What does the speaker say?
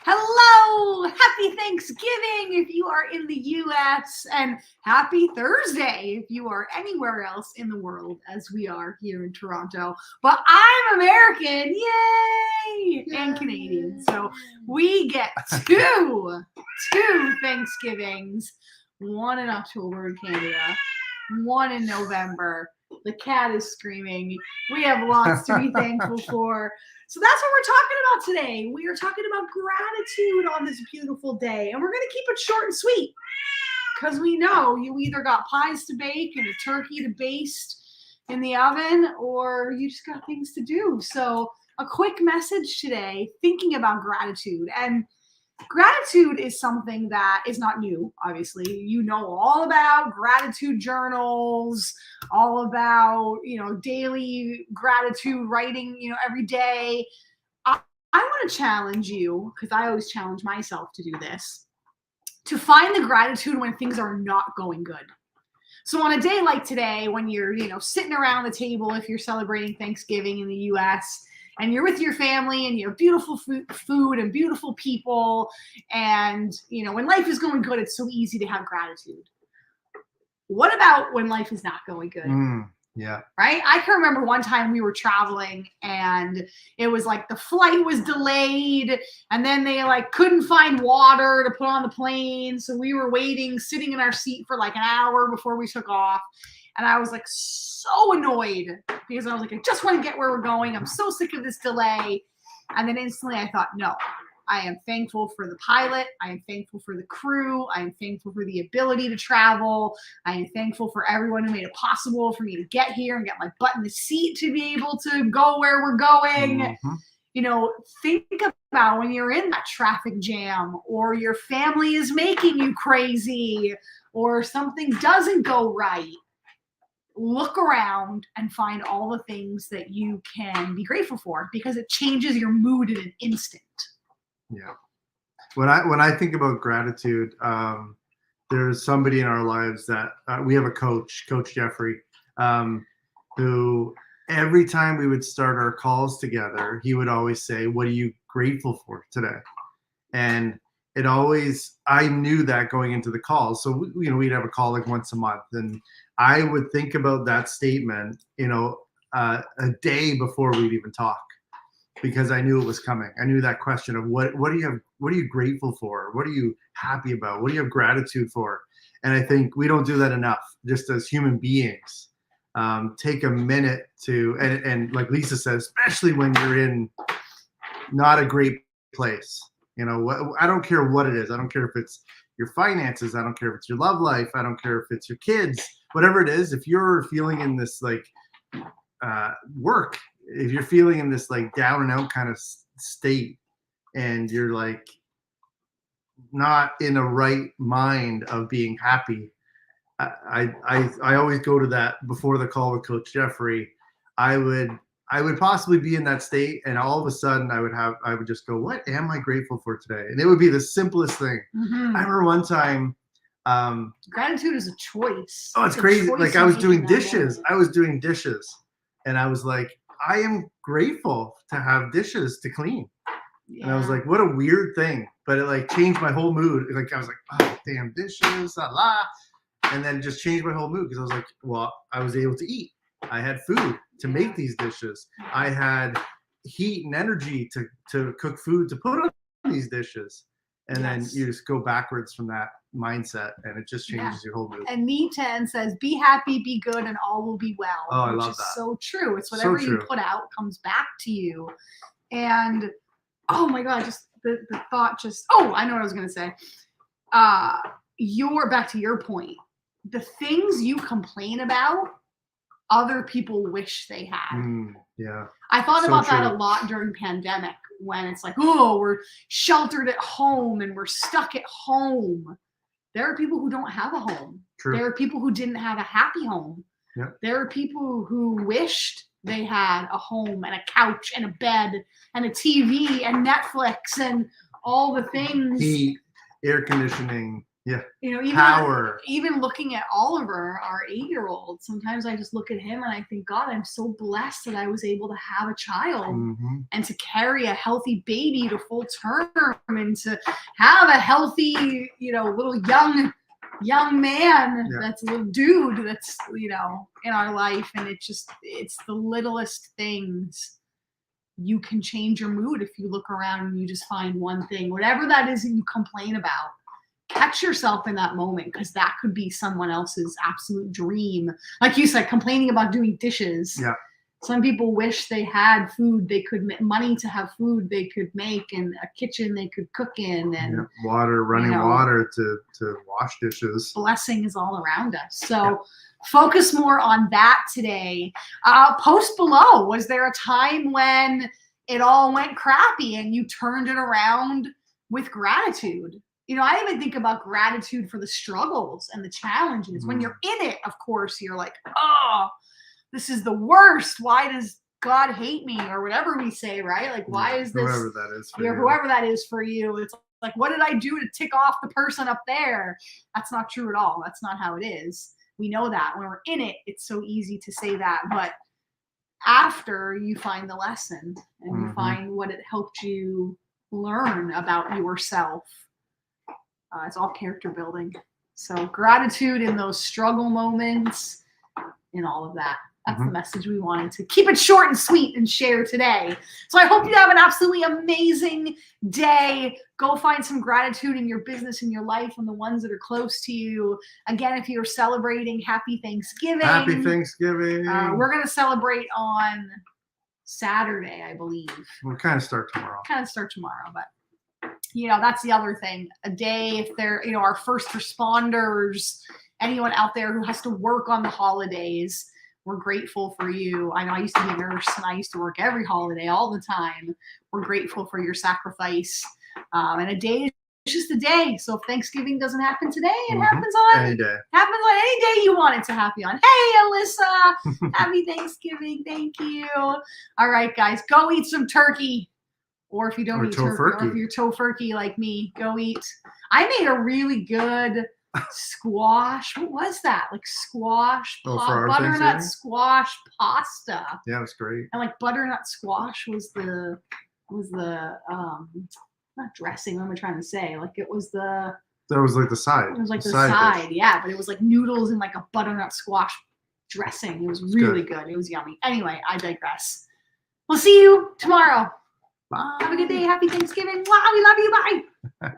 Hello! Happy Thanksgiving if you are in the US, and happy Thursday if you are anywhere else in the world, as we are here in Toronto. But I'm American, yay! And Canadian. So we get two Thanksgivings, one in October in Canada, one in November. The cat is screaming. We have lots to be thankful for. So that's what we're talking about today. We are talking about gratitude on this beautiful day. And we're going to keep it short and sweet because we know you either got pies to bake and a turkey to baste in the oven, or you just got things to do. So a quick message today, thinking about gratitude. And gratitude is something that is not new, obviously. You know all about gratitude journals, all about, daily gratitude writing, every day. I want to challenge you, because I always challenge myself to do this, to find the gratitude when things are not going good. So on a day like today, when you're, sitting around the table, if you're celebrating Thanksgiving in the US, and you're with your family and you have beautiful food and beautiful people. And, when life is going good, it's so easy to have gratitude. What about when life is not going good? Yeah. Right? I can remember one time we were traveling and it was like the flight was delayed and then they couldn't find water to put on the plane. So we were waiting, sitting in our seat for an hour before we took off. And I was so annoyed because I was I just want to get where we're going. I'm so sick of this delay. And then instantly I thought, no, I am thankful for the pilot. I am thankful for the crew. I am thankful for the ability to travel. I am thankful for everyone who made it possible for me to get here and get my butt in the seat to be able to go where we're going. Mm-hmm. Think about when you're in that traffic jam or your family is making you crazy or something doesn't go right. Look around and find all the things that you can be grateful for, because it changes your mood in an instant. Yeah. When I think about gratitude, there's somebody in our lives that we have a Coach Jeffrey, who every time we would start our calls together, he would always say, "What are you grateful for today?" And I knew that going into the call. So, we'd have a call once a month, and I would think about that statement, a day before we'd even talk, because I knew it was coming. I knew that question of what are you grateful for? What are you happy about? What do you have gratitude for? And I think we don't do that enough, just as human beings. Take a minute to, and like Lisa said, especially when you're in not a great place. I don't care what it is. I don't care if it's your finances. I don't care if it's your love life. I don't care if it's your kids, whatever it is. If you're feeling in this work, if you're feeling in this down and out kind of state, and you're not in a right mind of being happy, I always go to that before the call with Coach Jeffrey. I would possibly be in that state, and all of a sudden I would just go, what am I grateful for today? And it would be the simplest thing. Mm-hmm. I remember one time, gratitude is a choice. Oh, it's crazy. I was doing dishes. And I was like, I am grateful to have dishes to clean. Yeah. And I was like, what a weird thing. But it changed my whole mood. I was like, oh, damn dishes, la. And then just changed my whole mood, because I was like, well, I was able to eat. I had food to make these dishes. I had heat and energy to cook food to put on these dishes. And then you just go backwards from that mindset, and it just changes your whole mood. And Me10 says, be happy, be good, and all will be well. Oh, I love that. So true. It's whatever you put out comes back to you. And oh my God, just the thought I know what I was going to say. Back to your point. The things you complain about, other people wish they had. Yeah. I thought about that a lot during pandemic, when it's we're sheltered at home and we're stuck at home. There are people who don't have a home. True. There are people who didn't have a happy home. Yep. There are people who wished they had a home and a couch and a bed and a TV and Netflix and all the things. Heat, air conditioning. Yeah. You know, Power. even looking at Oliver, our 8-year-old, sometimes I just look at him and I think, God, I'm so blessed that I was able to have a child and to carry a healthy baby to full term and to have a healthy, you know, little young man that's a little dude that's, you know, in our life. And it's the littlest things. You can change your mood if you look around and you just find one thing, whatever that is that you complain about. Catch yourself in that moment, because that could be someone else's absolute dream. Like you said, complaining about doing dishes. Yeah. Some people wish they had food they could money to have food they could make, and a kitchen they could cook in, and running water to wash dishes. Blessing is all around us. So focus more on that today. Post below, was there a time when it all went crappy and you turned it around with gratitude? You know, I even think about gratitude for the struggles and the challenges. When you're in it, of course, you're like, oh, this is the worst. Why does God hate me? Or whatever we say, right? Like, why is this? Whoever that is for you. Whoever that is for you. It's like, what did I do to tick off the person up there? That's not true at all. That's not how it is. We know that. When we're in it, it's so easy to say that. But after you find the lesson and you find what it helped you learn about yourself, it's all character building. So gratitude in those struggle moments and all of that. That's the message we wanted to keep it short and sweet and share today. So I hope you have an absolutely amazing day. Go find some gratitude in your business, in your life, and the ones that are close to you. Again, if you're celebrating, happy Thanksgiving. Happy Thanksgiving. We're going to celebrate on Saturday, I believe. We'll kind of start tomorrow. But you know, that's the other thing. A day, if they're, you know, our first responders, anyone out there who has to work on the holidays, we're grateful for you. I know I used to be a nurse and I used to work every holiday all the time. We're grateful for your sacrifice. And a day is just a day. So if Thanksgiving doesn't happen today, it happens on any day. Happens on any day you want it to happen on. Hey, Alyssa, happy Thanksgiving. Thank you. All right, guys, go eat some turkey. Or if you don't eat turkey, or if you're tofurkey like me, go eat. I made a really good squash. What was that? Like squash, butternut squash pasta. Yeah, it was great. And like butternut squash was the not dressing. What am I trying to say? Like it was the. That was like the side. It was like the side, yeah. But it was like noodles and like a butternut squash dressing. It was really good. It was yummy. Anyway, I digress. We'll see you tomorrow. Bye. Have a good day. Happy Thanksgiving. Wow, we love you. Bye.